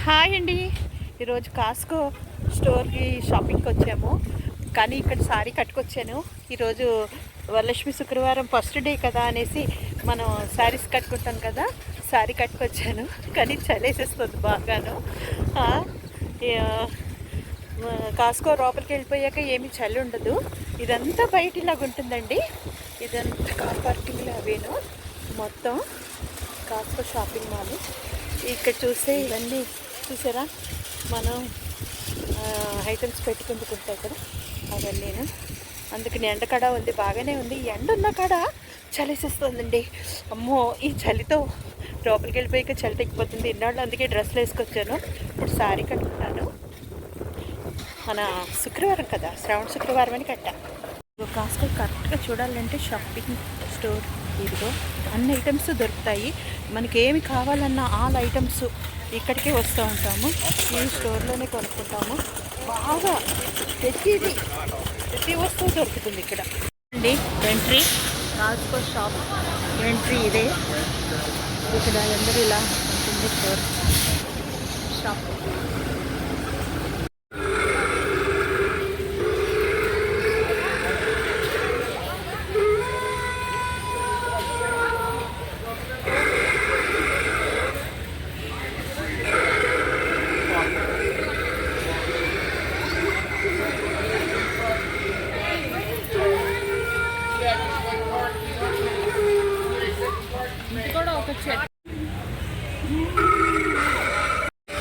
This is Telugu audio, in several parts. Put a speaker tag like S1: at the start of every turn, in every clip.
S1: హాయ్ అండి. ఈరోజు కాస్కో స్టోర్కి షాపింగ్కి వచ్చాము. కానీ ఇక్కడ సారీ కట్టుకొచ్చాను. ఈరోజు వరలక్ష్మి శుక్రవారం ఫస్ట్ డే కదా అనేసి మనం శారీస్ కట్టుకుంటాం కదా, సారీ కట్టుకొచ్చాను. కానీ చలేసేస్తుంది బాగాను. కాస్కో లోపలికి వెళ్ళిపోయాక ఏమీ చలి ఉండదు. ఇదంతా బయట ఇలాగ ఉంటుందండి. ఇదంతా కార్ పార్కింగ్లో అవేను. మొత్తం కాస్కో షాపింగ్ మాల్. ఇక్కడ చూస్తే ఇవన్నీ చూసారా, మనం ఐటమ్స్ పెట్టుకుంటుంటాయి కదా అవన్నీ. అందుకని ఎండ కాడ ఉంది, బాగానే ఉంది. ఎండ ఉన్న కాడ చలిసేస్తుందండి. అమ్మో, ఈ చలితో లోపలికి వెళ్ళిపోయాక చలి తగ్గిపోతుంది. ఇన్నాళ్ళు అందుకే డ్రెస్లు వేసుకొచ్చాను. ఇప్పుడు సారీ కట్టుకున్నాను. మన శుక్రవారం కదా, శ్రావణ శుక్రవారం అని కట్టా. కాస్కో కరెక్ట్గా చూడాలంటే షాపింగ్ స్టోర్. ఇదిగో అన్ని ఐటమ్స్ దొరుకుతాయి. మనకి ఏమి కావాలన్నా ఆల్ ఐటమ్స్ ఇక్కడికే వస్తూ ఉంటాము. ఈ స్టోర్లోనే కొనుక్కుంటాము. బాగా ప్రతి వస్తువు దొరుకుతుంది ఇక్కడ అండి. ఎంట్రీ కాస్కో షాప్ ఎంట్రీ ఇదే. ఇక్కడ అందరూ ఇలా ఉంటుంది స్టోర్ షాప్.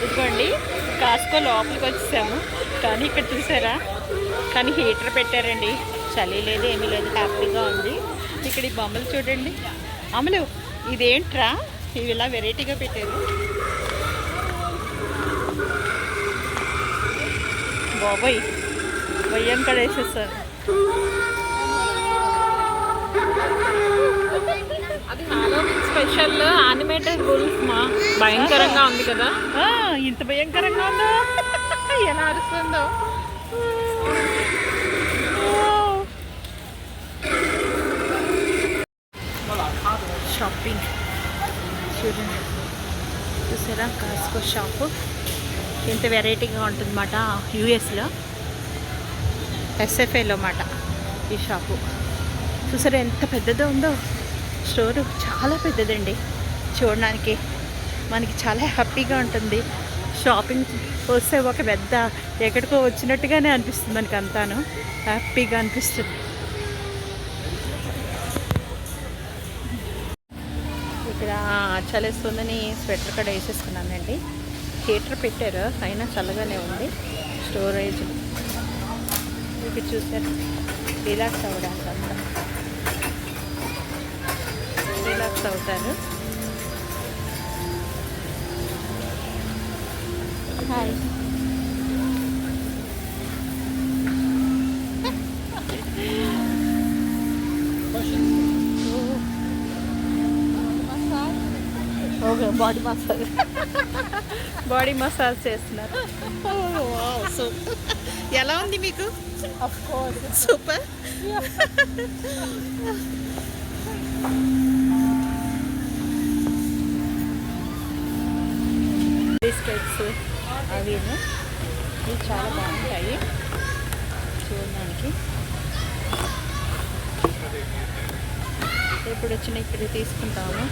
S1: ఇదిగోండి కాస్కో లోపలికి వచ్చేసాము. కానీ ఇక్కడ చూసారా, కానీ హీటర్ పెట్టారండి. చలి లేదు, ఏమీ లేదు, హ్యాపీగా ఉంది. ఇక్కడ ఈ బొమ్మలు చూడండి. అమలు, ఇదేంట్రా, ఇవి ఇలా వెరైటీగా పెట్టారు. బాబాయ్ వయ్యం కూడా వేసేస్తారు.
S2: అది హాలోవీన్ స్పెషల్ యానిమేటెడ్ వుల్ఫ్ మా భయంకరంగా ఉంది కదా.
S1: ఇంత భయంకరంగా ఉందో, ఎలా అరుస్తుందో. షాపింగ్ చూడండి, చూసారా కాస్కో షాపు ఎంత వెరైటీగా ఉంటుందన్నమాట. యూఎస్లో ఎస్ఎఫ్ఏలో మాట ఈ షాపు. చూసారా ఎంత పెద్దదో ఉందో. స్టోరు చాలా పెద్దదండి. చూడడానికి మనకి చాలా హ్యాపీగా ఉంటుంది. షాపింగ్ వస్తే ఒక పెద్ద ఎక్కడికో వచ్చినట్టుగానే అనిపిస్తుంది. మనకి అంతాను హ్యాపీగా అనిపిస్తుంది. ఇక్కడ చలేస్తుందని స్వెటర్ కూడా వేసేసుకున్నానండి. హీటర్ పెట్టారు, అయినా చల్లగానే ఉంది. స్టోరేజ్ ఇక్కడ చూసారు, రిలాక్స్ అవ్వడానికి అంతా రిలాక్స్ అవుతారు. Hi. Okay, body massage body massage చేస్తున్నారు. ఎలా ఉంది మీకు? సూపర్. బిస్కెట్స్ అవిను ఇవి చాలా బాగుంటాయి చూడడానికి. ఇప్పుడు వచ్చిన ఇక్కడ తీసుకుంటాము.